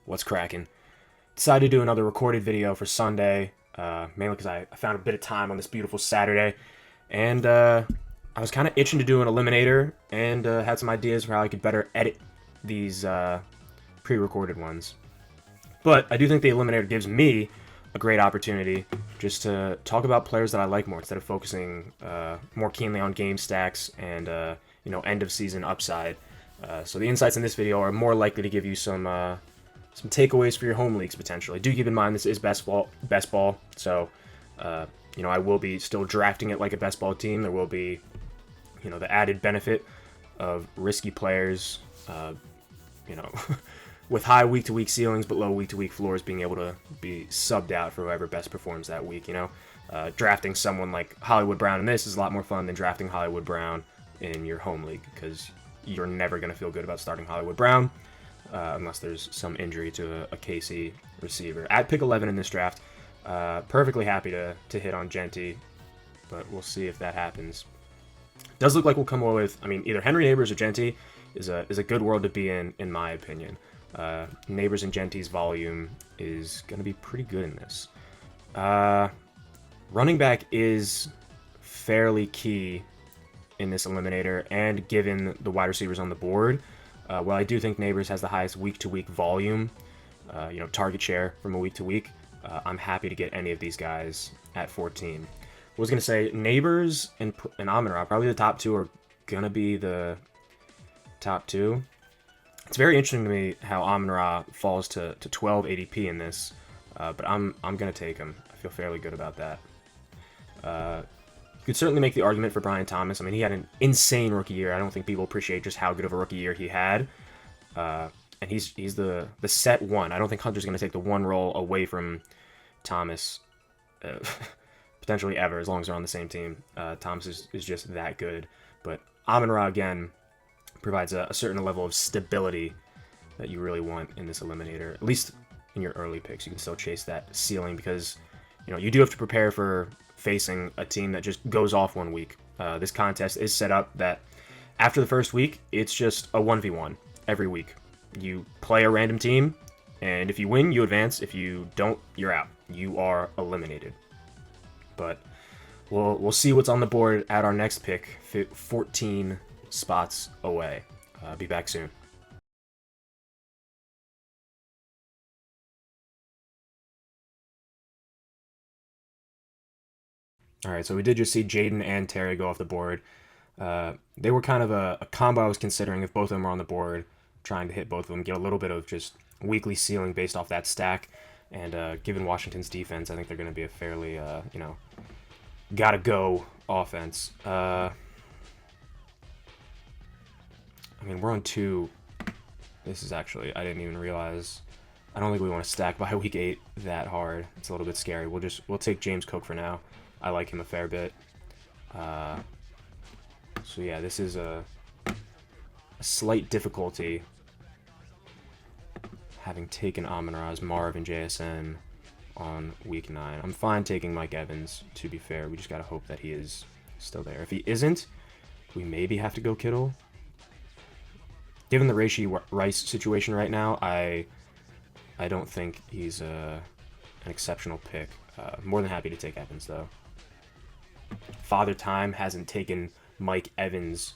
What's cracking? Decided to do another recorded video for Sunday, mainly because I found a bit of time on this beautiful Saturday, and I was kind of itching to do an Eliminator, and had some ideas for how I could better edit these pre-recorded ones. But I do think the Eliminator gives me a great opportunity just to talk about players that I like more instead of focusing more keenly on game stacks and end of season upside. So the insights in this video are more likely to give you some takeaways for your home leagues potentially. Do keep in mind this is best ball, so I will be still drafting it like a best ball team. There will be the added benefit of risky players, with high week-to-week ceilings but low week-to-week floors being able to be subbed out for whoever best performs that week. Drafting someone like Hollywood Brown in this is a lot more fun than drafting Hollywood Brown in your home league, because you're never going to feel good about starting Hollywood Brown unless there's some injury to a KC receiver. At pick 11 in this draft, perfectly happy to hit on Genty, but we'll see if that happens. Does look like we'll come away with, either Henry Neighbors or Genty is a good world to be in my opinion. Neighbors and Genty's volume is going to be pretty good in this. Running back is fairly key in this Eliminator, and given the wide receivers on the board, while I do think Neighbors has the highest week-to-week volume, target share from a week-to-week, I'm happy to get any of these guys at 14. I was going to say Neighbors and Amon-Ra, probably the top two are going to be the top two. It's very interesting to me how Amon-Ra falls to 12 ADP in this, but I'm going to take him. I feel fairly good about that. You could certainly make the argument for Brian Thomas. He had an insane rookie year. I don't think people appreciate just how good of a rookie year he had. And he's the set one. I don't think Hunter's going to take the one role away from Thomas, potentially ever, as long as they're on the same team. Thomas is just that good. But Amon-Ra, again, provides a certain level of stability that you really want in this Eliminator. At least in your early picks, you can still chase that ceiling, because you do have to prepare for facing a team that just goes off one week. This contest is set up that after the first week, it's just a 1v1 every week. You play a random team, and if you win, you advance. If you don't, you're out. You are eliminated. But we'll see what's on the board at our next pick, 14 spots away. Be back soon. All right, so we did just see Jaden and Terry go off the board. They were kind of a combo I was considering if both of them were on the board, trying to hit both of them, get a little bit of just weekly ceiling based off that stack. And given Washington's defense, I think they're going to be a fairly, gotta go offense. We're on 2. This is actually, I didn't even realize. I don't think we want to stack by week 8 that hard. It's a little bit scary. We'll take James Cook for now. I like him a fair bit. So yeah, this is a slight difficulty having taken Amon-Ra's Marv and JSN on week 9. I'm fine taking Mike Evans, to be fair. We just gotta hope that he is still there. If he isn't, we maybe have to go Kittle. Given the Rashee Rice situation right now, I don't think he's an exceptional pick. More than happy to take Evans, though. Father Time hasn't taken Mike Evans'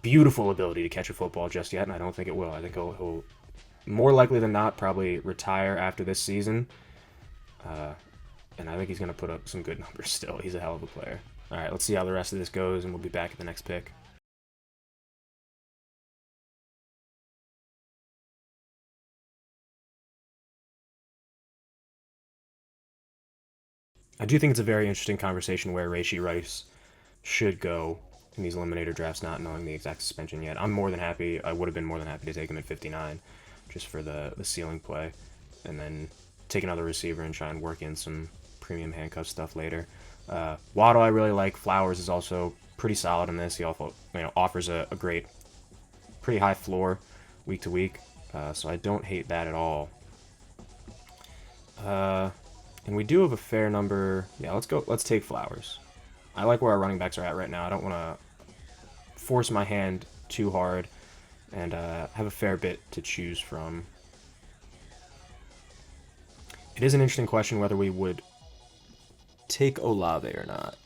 beautiful ability to catch a football just yet, and I don't think it will. I think he'll more likely than not probably retire after this season. And I think he's going to put up some good numbers still. He's a hell of a player. All right, let's see how the rest of this goes, and we'll be back at the next pick. I do think it's a very interesting conversation where Rashee Rice should go in these Eliminator drafts, not knowing the exact suspension yet. I would have been more than happy to take him at 59, just for the ceiling play, and then take another receiver and try and work in some premium handcuff stuff later. Waddle I really like. Flowers is also pretty solid in this. He also offers a great, pretty high floor week to week, so I don't hate that at all. And we do have a fair number. Yeah, let's take Flowers. I like where our running backs are at right now. I don't want to force my hand too hard, and have a fair bit to choose from. It is an interesting question whether we would take Olave or not.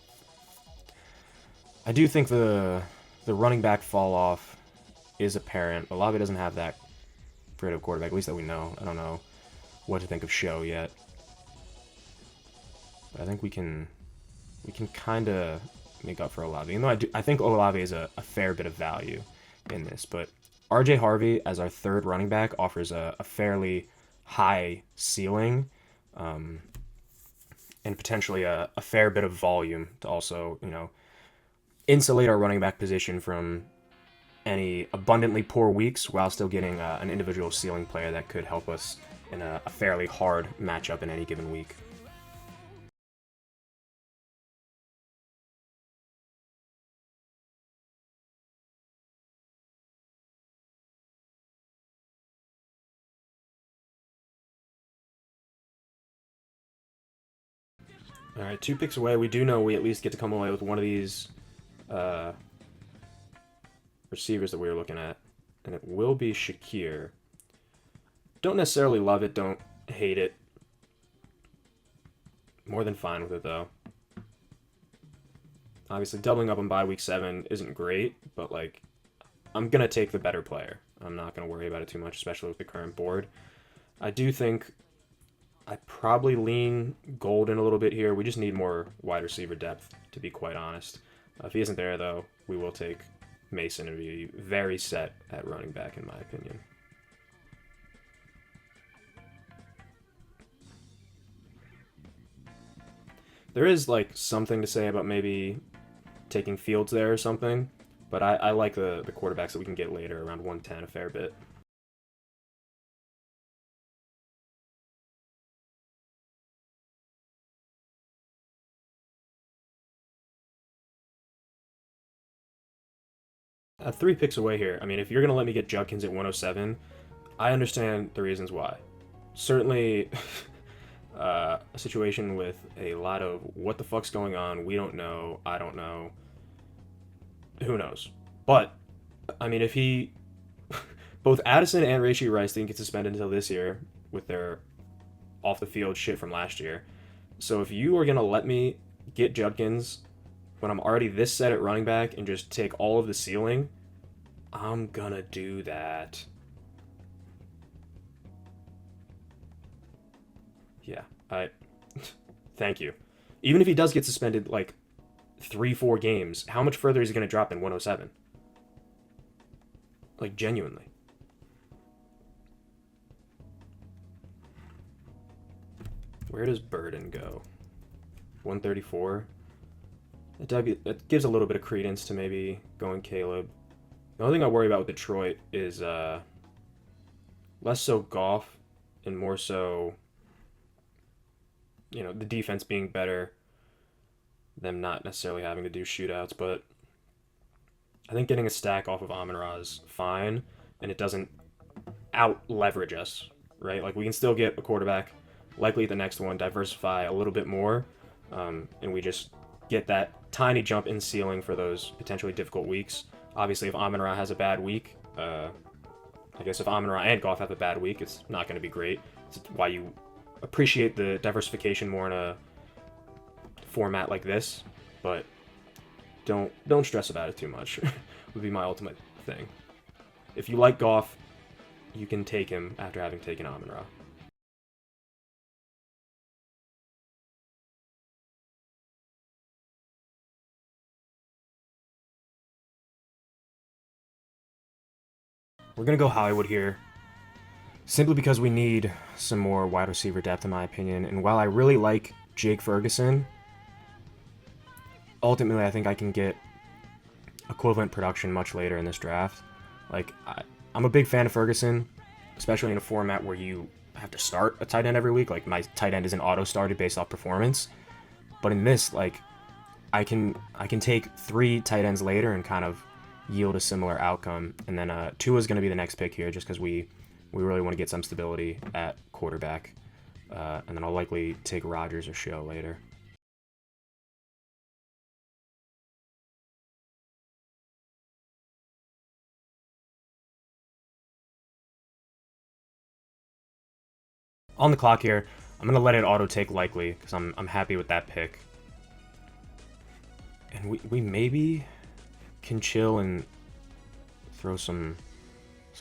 I do think the running back fall off is apparent. Olave doesn't have that great of a quarterback, at least that we know. I don't know what to think of Show yet. But I think we can kind of make up for Olave. Even though I think Olave is a fair bit of value in this. But RJ Harvey as our third running back offers a fairly high ceiling, and potentially a fair bit of volume to also, insulate our running back position from any abundantly poor weeks while still getting an individual ceiling player that could help us in a fairly hard matchup in any given week. All right, 2 picks away. We do know we at least get to come away with one of these receivers that we were looking at, and it will be Shakir. Don't necessarily love it, don't hate it. More than fine with it, though. Obviously, doubling up on bye week 7 isn't great, but, I'm going to take the better player. I'm not going to worry about it too much, especially with the current board. I do think I probably lean Golden a little bit here. We just need more wide receiver depth, to be quite honest. If he isn't there, though, we will take Mason and be very set at running back, in my opinion. There is, something to say about maybe taking Fields there or something, but I like the quarterbacks that we can get later, around 110 a fair bit. At 3 picks away here, I mean, if you're going to let me get Judkins at 107, I understand the reasons why. Certainly, a situation with a lot of what the fuck's going on, we don't know, I don't know, who knows. But, I mean, if he... both Addison and Rashee Rice didn't get suspended until this year with their off-the-field shit from last year. So if you are going to let me get Judkins when I'm already this set at running back and just take all of the ceiling, I'm gonna do that. Yeah, thank you. Even if he does get suspended 3-4 games, how much further is he gonna drop than 107? Genuinely. Where does Burden go? 134? It gives a little bit of credence to maybe going Caleb. The only thing I worry about with Detroit is less so Goff and more so, the defense being better, them not necessarily having to do shootouts. But I think getting a stack off of Amon-Ra is fine, and it doesn't out-leverage us, right? We can still get a quarterback, likely the next one, diversify a little bit more, and we just get that tiny jump in ceiling for those potentially difficult weeks. Obviously, if Amon-Ra has a bad week, I guess if Amon-Ra and Goff have a bad week, it's not going to be great. It's why you appreciate the diversification more in a format like this, but don't stress about it too much. Would be my ultimate thing. If you like Goff, you can take him after having taken Amon-Ra. We're going to go Hollywood here, simply because we need some more wide receiver depth, in my opinion. And while I really like Jake Ferguson, ultimately I think I can get equivalent production much later in this draft. I'm a big fan of Ferguson, especially in a format where you have to start a tight end every week. My tight end isn't auto-started based off performance. But in this, I can take 3 tight ends later and kind of yield a similar outcome. And then Tua is going to be the next pick here, just because we really want to get some stability at quarterback. And then I'll likely take Rodgers or Show later. On the clock here, I'm going to let it auto-take likely, because I'm happy with that pick. And we maybe can chill and throw some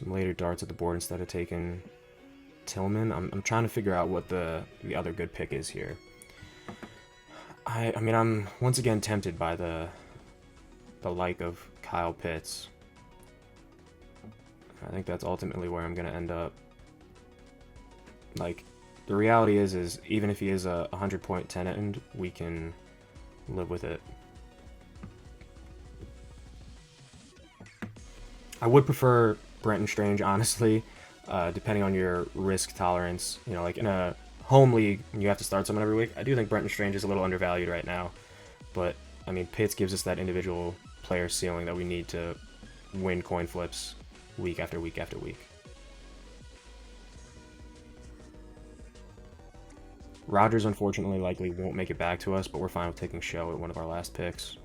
later darts at the board instead of taking Tillman. I'm trying to figure out what the other good pick is here. I mean, I'm once again tempted by the like of Kyle Pitts. I think that's ultimately where I'm going to end up. Like, the reality is even if he is a 100-point 10 end, we can live with it. I would prefer Brenton Strange, honestly, depending on your risk tolerance. You know, like in a home league, when you have to start someone every week, I do think Brenton Strange is a little undervalued right now. But, I mean, Pitts gives us that individual player ceiling that we need to win coin flips week after week after week. Rodgers, unfortunately, likely won't make it back to us, but we're fine with taking Show at one of our last picks.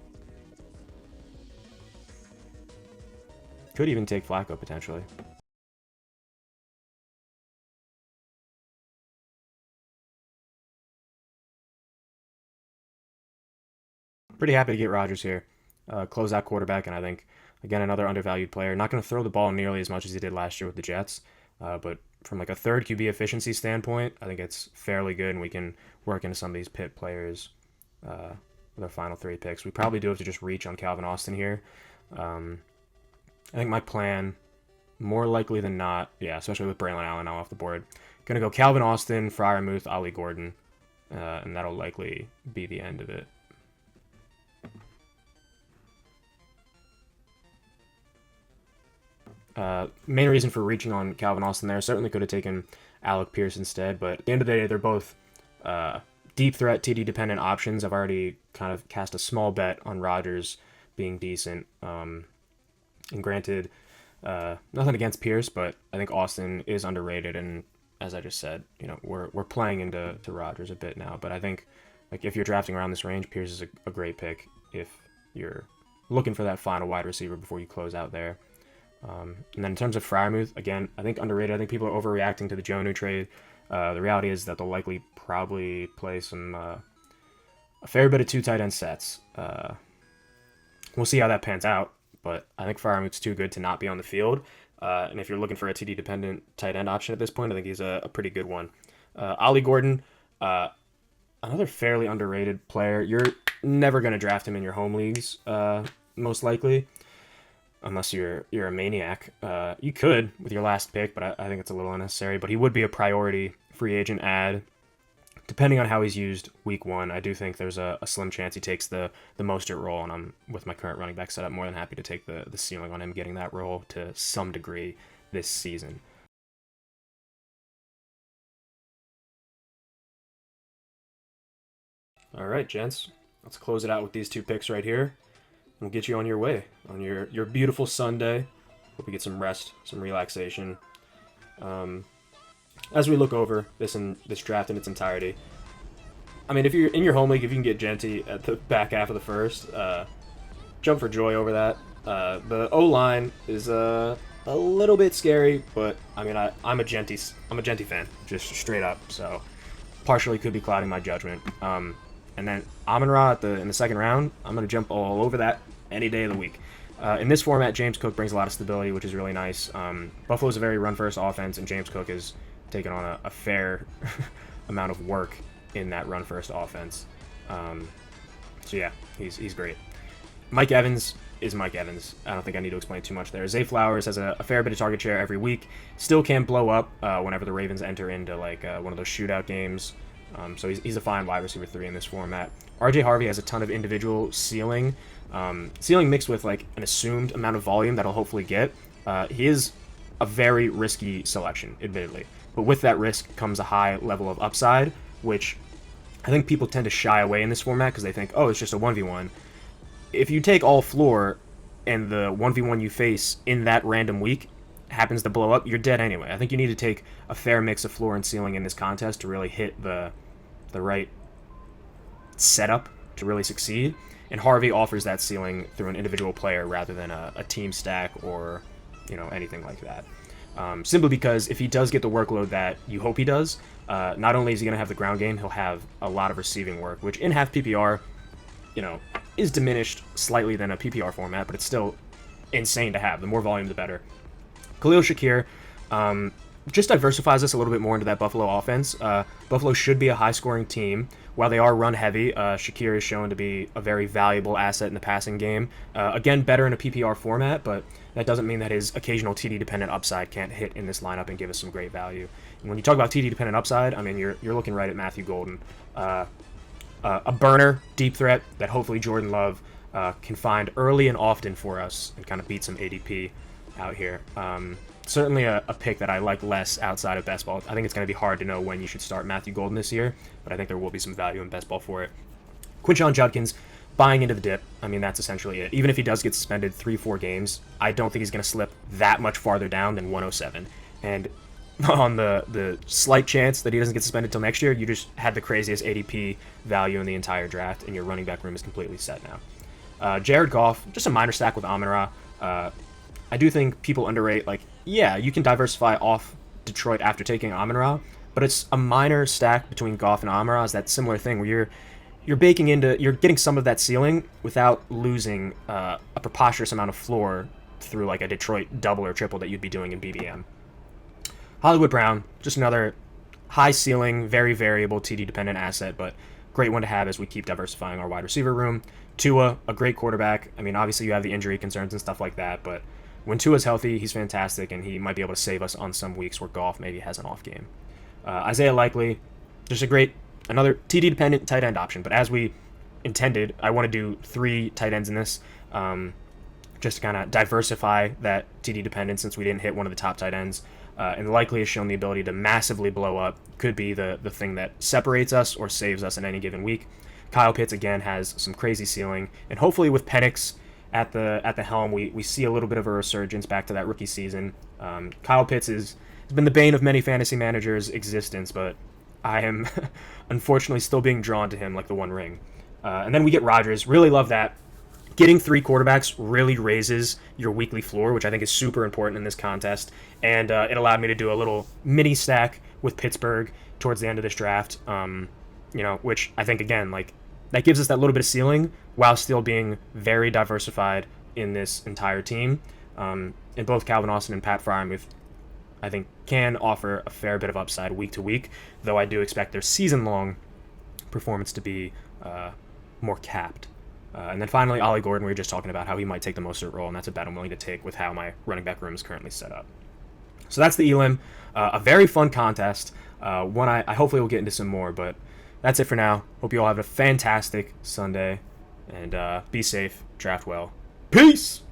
Could even take Flacco, potentially. Pretty happy to get Rodgers here. Close out quarterback, and I think, again, another undervalued player. Not going to throw the ball nearly as much as he did last year with the Jets, but from like a third QB efficiency standpoint, I think it's fairly good, and we can work into some of these pit players with our final 3 picks. We probably do have to just reach on Calvin Austin here. I think my plan, more likely than not, yeah, especially with Braylon Allen now off the board, going to go Calvin Austin, Freiermuth, Ollie Gordon, and that'll likely be the end of it. Main reason for reaching on Calvin Austin there, certainly could have taken Alec Pierce instead, but at the end of the day, they're both deep threat TD dependent options. I've already kind of cast a small bet on Rodgers being decent. And granted, nothing against Pierce, but I think Austin is underrated, and as I just said, you know, we're playing into Rodgers a bit now. But I think, like, if you're drafting around this range, Pierce is a great pick if you're looking for that final wide receiver before you close out there. And then in terms of Freiermuth, again, I think underrated. I think people are overreacting to the Jonnu trade. The reality is that they'll likely probably play a fair bit of 2 tight end sets. We'll see how that pans out, but I think Freiermuth's too good to not be on the field. And if you're looking for a TD-dependent tight end option at this point, I think he's a pretty good one. Ollie Gordon, another fairly underrated player. You're never going to draft him in your home leagues, most likely, unless you're a maniac. You could with your last pick, but I think it's a little unnecessary. But he would be a priority free agent ad. Depending on how he's used week 1, I do think there's a slim chance he takes the Mostert role, and I'm, with my current running back setup, more than happy to take the ceiling on him getting that role to some degree this season. All right, gents, let's close it out with these 2 picks right here. We'll get you on your way on your beautiful Sunday. Hope you get some rest, some relaxation. As we look over this draft in its entirety, I mean, if you're in your home league, if you can get Genty at the back half of the first, jump for joy over that. The O-line is a little bit scary, but I mean, I'm a Genty fan, just straight up. So partially could be clouding my judgment. And then Amon-Ra in the second round, I'm gonna jump all over that any day of the week. In this format, James Cook brings a lot of stability, which is really nice. Buffalo's a very run-first offense, and James Cook is taking on a fair amount of work in that run-first offense. So yeah, he's great. Mike Evans is Mike Evans. I don't think I need to explain too much there. Zay Flowers has a fair bit of target share every week. Still can blow up whenever the Ravens enter into like one of those shootout games. So he's a fine wide receiver 3 in this format. RJ Harvey has a ton of individual ceiling mixed with like an assumed amount of volume that he'll hopefully get. He is a very risky selection, admittedly. But with that risk comes a high level of upside, which I think people tend to shy away in this format because they think, oh, it's just a 1v1. If you take all floor and the 1v1 you face in that random week happens to blow up, you're dead anyway. I think you need to take a fair mix of floor and ceiling in this contest to really hit the right setup to really succeed. And Harvey offers that ceiling through an individual player rather than a team stack or anything like that. Simply because if he does get the workload that you hope he does, Not only is he going to have the ground game, he'll have a lot of receiving work, which in half PPR, is diminished slightly than a PPR format, but it's still insane to have. The more volume, the better. Khalil Shakir just diversifies us a little bit more into that Buffalo offense. Buffalo should be a high-scoring team. While they are run-heavy, Shakir is shown to be a very valuable asset in the passing game. Again, better in a PPR format, but that doesn't mean that his occasional TD-dependent upside can't hit in this lineup and give us some great value. And when you talk about TD-dependent upside, I mean, you're looking right at Matthew Golden. A burner, deep threat that hopefully Jordan Love can find early and often for us and kind of beat some ADP out here. Certainly a pick that I like less outside of best ball. I think it's going to be hard to know when you should start Matthew Golden this year, but I think there will be some value in best ball for it. Quinshon Judkins, buying into the dip. I mean, that's essentially it. Even if he does get suspended 3-4 games, I don't think he's going to slip that much farther down than 107. And on the slight chance that he doesn't get suspended until next year, you just had the craziest ADP value in the entire draft, and your running back room is completely set now. Jared Goff, just a minor stack with Amon-Ra. I do think people underrate, you can diversify off Detroit after taking Amon-Ra, but it's a minor stack between Goff and Amon-Ra. Is that similar thing where you're getting some of that ceiling without losing a preposterous amount of floor through a Detroit double or triple that you'd be doing in BBM. Hollywood Brown, just another high ceiling, very variable TD dependent asset, but great one to have as we keep diversifying our wide receiver room. Tua, a great quarterback. I mean, obviously you have the injury concerns and stuff like that, but when Tua's healthy, he's fantastic, and he might be able to save us on some weeks where Goff maybe has an off game. Isaiah Likely, just another TD-dependent tight end option, but as we intended, I want to do 3 tight ends in this, just to kind of diversify that TD dependence since we didn't hit one of the top tight ends. And Likely has shown the ability to massively blow up. Could be the thing that separates us or saves us in any given week. Kyle Pitts, again, has some crazy ceiling, and hopefully with Penix at the helm, we see a little bit of a resurgence back to that rookie season. Kyle Pitts has been the bane of many fantasy managers' existence, but I am unfortunately still being drawn to him like the One Ring. And then we get Rodgers. Really love that. Getting 3 quarterbacks really raises your weekly floor, which I think is super important in this contest. And it allowed me to do a little mini stack with Pittsburgh towards the end of this draft, which I think, again, that gives us that little bit of ceiling while still being very diversified in this entire team. And both Calvin Austin and Pat Freiermuth, I think, can offer a fair bit of upside week to week, though I do expect their season-long performance to be more capped. And then finally, Ollie Gordon, we were just talking about how he might take the Mostert role, and that's a bet I'm willing to take with how my running back room is currently set up. So that's the Elim. A very fun contest. One I hopefully will get into some more, but that's it for now. Hope you all have a fantastic Sunday, and be safe, draft well. Peace!